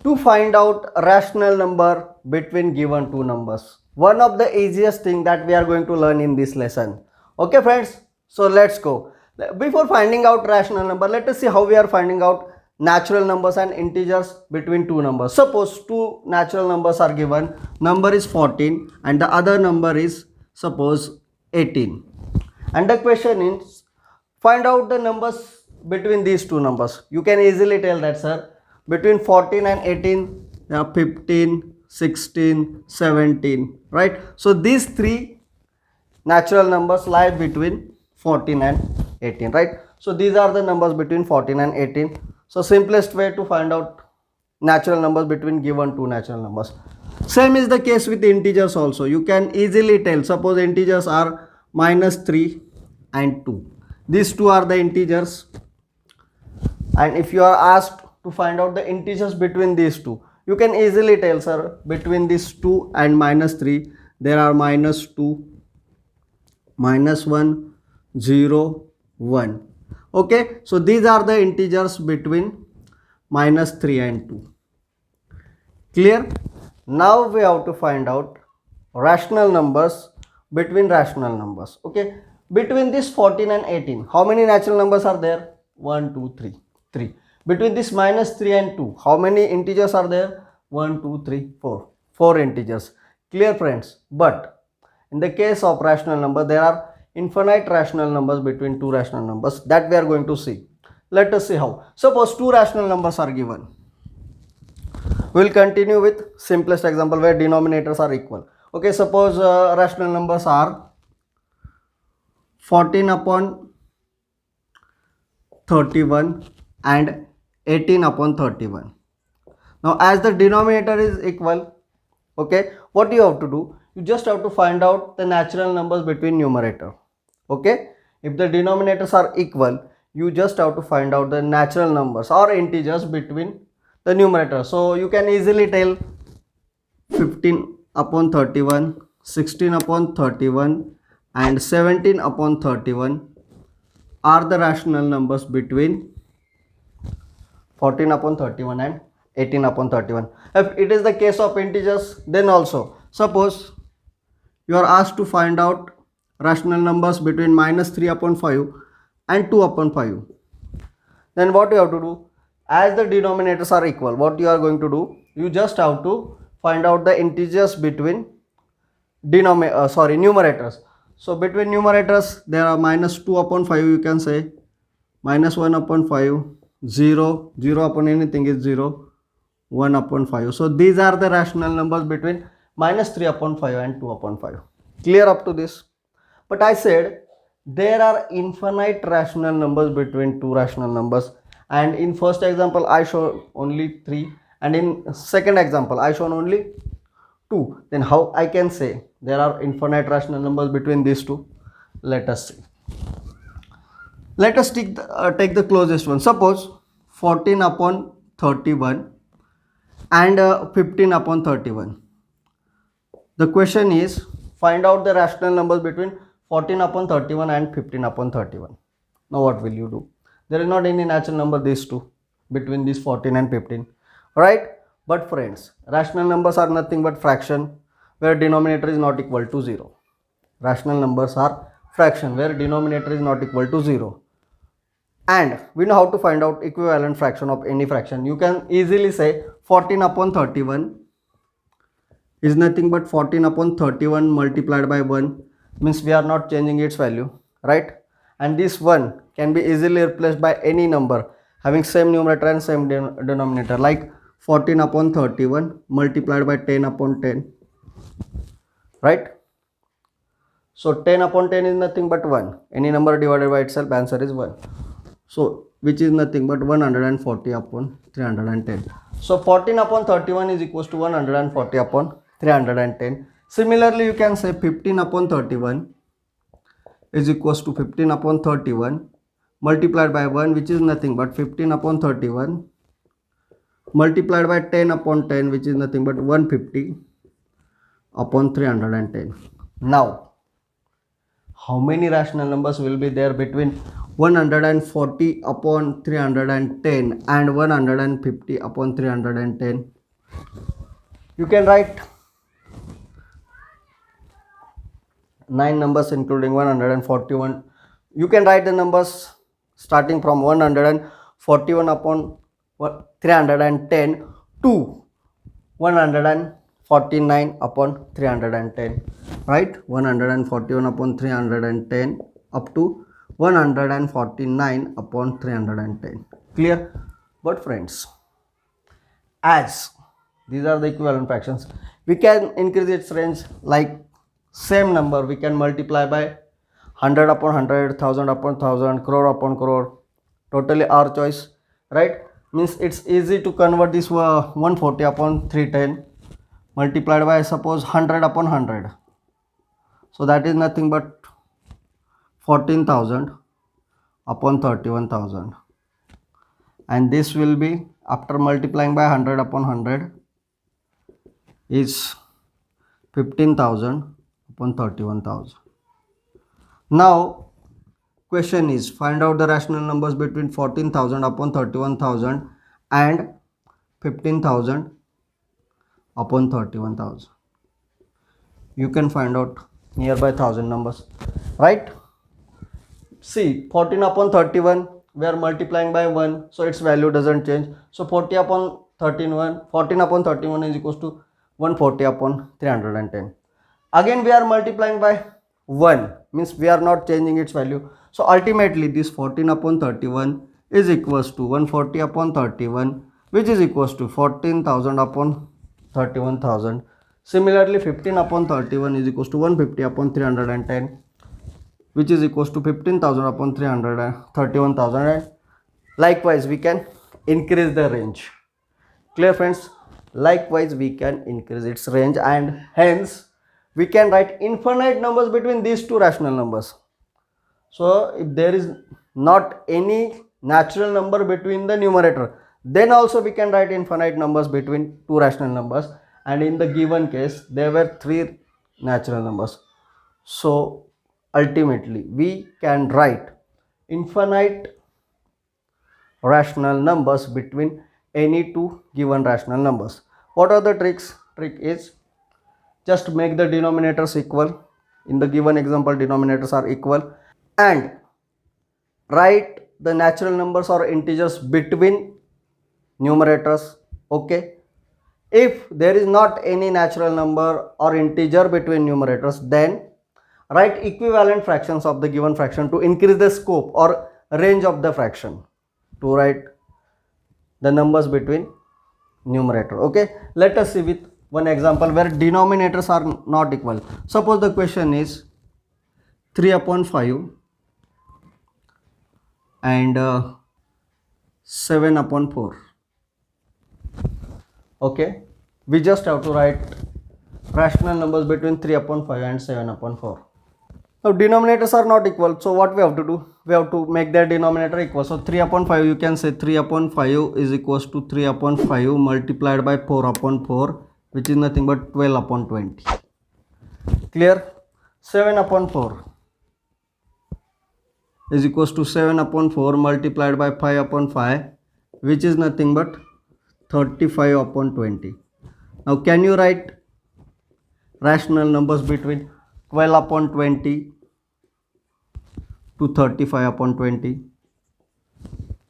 To find out a rational number between given two numbers. One of the easiest thing that we are going to learn in this lesson. Okay friends, so let's go. Before finding out rational number, let us see how we are finding out natural numbers and integers between two numbers. Suppose two natural numbers are given, number is 14 and the other number is suppose 18. And the question is, find out the numbers between these two numbers. You can easily tell that, sir, between 14 and 18, 15, 16, 17, right? So these three natural numbers lie between 14 and 18, right? So these are the numbers between 14 and 18. So simplest way to find out natural numbers between given two natural numbers. Same is the case with integers also. You can easily tell, suppose integers are minus 3 and 2. These two are the integers, and if you are asked to find out the integers between these two, you can easily tell, sir, between these 2 and minus 3 there are minus 2, minus 1, 0, 1. Okay, so these are the integers between minus 3 and 2. Clear? Now we have to find out rational numbers between rational numbers. Okay, between this 14 and 18, how many natural numbers are there? 1, 2, 3. 3. Between this minus 3 and 2, how many integers are there? 1, 2, 3, 4. 4 integers. Clear friends? But in the case of rational number, there are infinite rational numbers between two rational numbers that we are going to see. Let us see how. Suppose two rational numbers are given. We will continue with simplest example where denominators are equal. Okay, suppose rational numbers are 14 upon 31 and 18 upon 31. Now as the denominator is equal, okay, what you have to do? You just have to find out the natural numbers between numerator. Okay, if the denominators are equal, you just have to find out the natural numbers or integers between the numerator. So you can easily tell 15 upon 31, 16 upon 31 and 17 upon 31 are the rational numbers between 14 upon 31 and 18 upon 31. If it is the case of integers, then also suppose you are asked to find out rational numbers between minus 3 upon 5 and 2 upon 5. Then what you have to do? As the denominators are equal, what you are going to do? You just have to find out the integers between numerators. So between numerators there are minus 2 upon 5, you can say minus 1 upon 5, 0, 0 upon anything is 0, 1 upon 5. So these are the rational numbers between minus 3 upon 5 and 2 upon 5. Clear up to this? But I said there are infinite rational numbers between two rational numbers, and in first example I show only 3 and in second example I shown only 2. Then how I can say there are infinite rational numbers between these two? Let us see. Let us take the closest one. Suppose 14 upon 31 and 15 upon 31. The question is, find out the rational numbers between 14 upon 31 and 15 upon 31. Now what will you do? There is not any natural number these two between these 14 and 15, right? But friends, rational numbers are nothing but fraction where denominator is not equal to 0. Rational numbers are fraction where denominator is not equal to 0. And we know how to find out equivalent fraction of any fraction. You can easily say 14 upon 31 is nothing but 14 upon 31 multiplied by 1, means we are not changing its value, right? And this 1 can be easily replaced by any number having same numerator and same denominator, like 14 upon 31 multiplied by 10 upon 10, right? So 10 upon 10 is nothing but 1. Any number divided by itself, answer is 1. So which is nothing but 140 upon 310. So 14 upon 31 is equals to 140 upon 310. Similarly, you can say 15 upon 31 is equals to 15 upon 31 multiplied by 1, which is nothing but 15 upon 31 multiplied by 10 upon 10, which is nothing but 150 upon 310. Now, how many rational numbers will be there between 140 upon 310 and 150 upon 310. You can write 9 numbers including 141. You can write the numbers starting from 141 upon 310 to 149 upon 310, right? 141 upon 310 up to 149 upon 310. Clear? But friends, as these are the equivalent fractions, we can increase its range. Like same number we can multiply by 100 upon 100, 1000 upon 1000, crore upon crore, totally our choice, right? Means it's easy to convert this 140 upon 310 multiplied by suppose 100 upon 100, so that is nothing but 14,000 upon 31,000, and this will be after multiplying by 100 upon 100 is 15,000 upon 31,000. Now question is, find out the rational numbers between 14,000 upon 31,000 and 15,000 upon 31,000. You can find out nearby 1000 numbers, right? See, 14 upon 31 we are multiplying by 1, so its value doesn't change. So 40 upon 14 upon 31 is equals to 140 upon 310. Again we are multiplying by 1, means we are not changing its value. So ultimately this 14 upon 31 is equals to 140 upon 31, which is equals to 14,000 upon 31,000. Similarly 15 upon 31 is equals to 150 upon 310, which is equals to 15,000 upon 31,000. And likewise we can increase the range. Clear friends? Likewise we can increase its range, and hence we can write infinite numbers between these two rational numbers. So if there is not any natural number between the numerator, then also we can write infinite numbers between two rational numbers, and in the given case there were 3 natural numbers. So ultimately we can write infinite rational numbers between any two given rational numbers. What are the tricks? Trick is just make the denominators equal. In the given example denominators are equal, and write the natural numbers or integers between numerators. Okay, if there is not any natural number or integer between numerators, then write equivalent fractions of the given fraction to increase the scope or range of the fraction, to write the numbers between numerator. Okay, let us see with one example where denominators are not equal. Suppose the question is 3 upon 5 and 7 upon 4. Okay, we just have to write rational numbers between 3 upon 5 and 7 upon 4. Now denominators are not equal, so what we have to do? We have to make their denominator equal. So 3 upon 5, you can say 3 upon 5 is equals to 3 upon 5 multiplied by 4 upon 4, which is nothing but 12 upon 20. Clear? 7 upon 4 is equals to 7 upon 4 multiplied by 5 upon 5, which is nothing but 35 upon 20. Now can you write rational numbers between 12 upon 20 to 35 upon 20?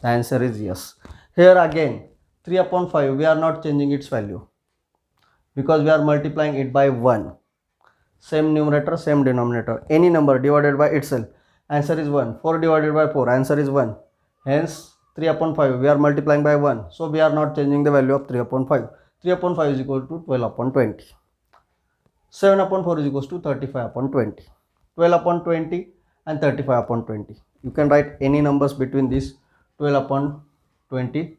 The answer is yes. Here again 3 upon 5 we are not changing its value because we are multiplying it by 1. Same numerator, same denominator. Any number divided by itself, answer is 1. 4 divided by 4, answer is 1. Hence 3 upon 5 we are multiplying by 1, so we are not changing the value of 3 upon 5. 3 upon 5 is equal to 12 upon 20. 7 upon 4 is equals to 35 upon 20. 12 upon 20 and 35 upon 20. You can write any numbers between these 12 upon 20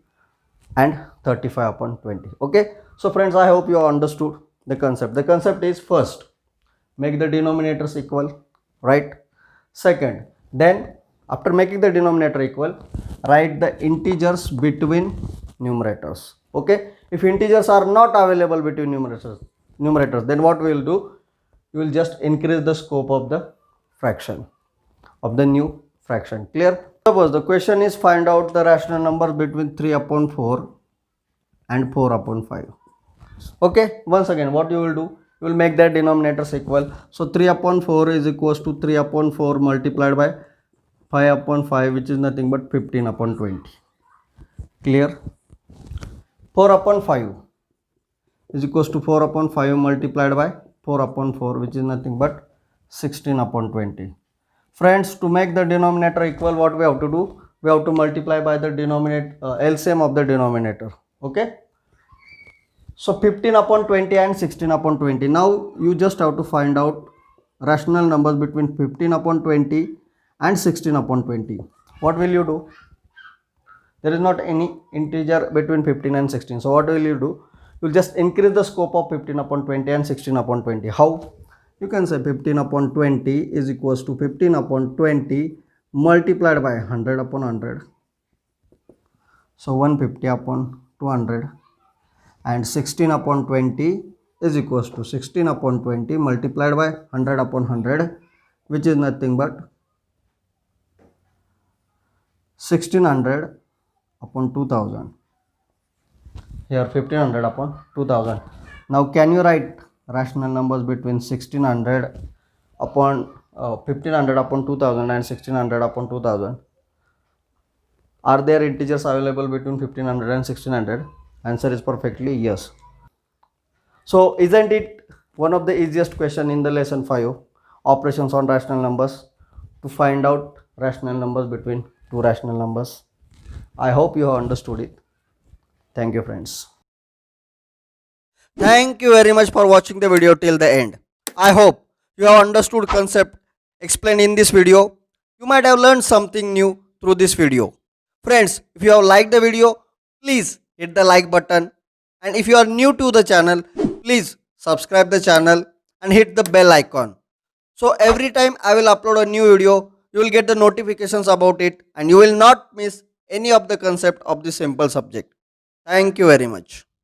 and 35 upon 20. Okay, so friends, I hope you have understood the concept. The concept is, first make the denominators equal, right? Second, then after making the denominator equal, write the integers between numerators. Okay, if integers are not available between numerators, then what we will do? You will just increase the scope of the fraction, of the new fraction. Clear? Suppose the question is find out the rational numbers between 3 upon 4 and 4 upon 5. Okay, once again what you will do, you will make that denominators equal. So 3 upon 4 is equals to 3 upon 4 multiplied by 5 upon 5, which is nothing but 15 upon 20. Clear? 4 upon 5 is equals to 4 upon 5 multiplied by 4 upon 4, which is nothing but 16 upon 20. Friends, to make the denominator equal, what we have to do? We have to multiply by the denominator, LCM of the denominator. Okay? So 15 upon 20 and 16 upon 20. Now you just have to find out rational numbers between 15 upon 20 and 16 upon 20. What will you do? There is not any integer between 15 and 16. So what will you do? You will just increase the scope of 15 upon 20 and 16 upon 20. How? You can say 15 upon 20 is equals to 15 upon 20 multiplied by 100 upon 100. So 150 upon 200. And 16 upon 20 is equals to 16 upon 20 multiplied by 100 upon 100, which is nothing but 1600 upon 2000. Here 1500 upon 2000. Now can you write rational numbers between 1600 upon 1500 upon 2000 and 1600 upon 2000? Are there integers available between 1500 and 1600? Answer is perfectly yes. So isn't it one of the easiest question in the lesson 5, operations on rational numbers, to find out rational numbers between two rational numbers? I hope you have understood it. Thank you, friends. Thank you very much for watching the video till the end. I hope you have understood concept explained in this video. You might have learned something new through this video. Friends, if you have liked the video, please hit the like button, and if you are new to the channel, please subscribe the channel and hit the bell icon. So every time I will upload a new video, you will get the notifications about it and you will not miss any of the concept of this simple subject. Thank you very much.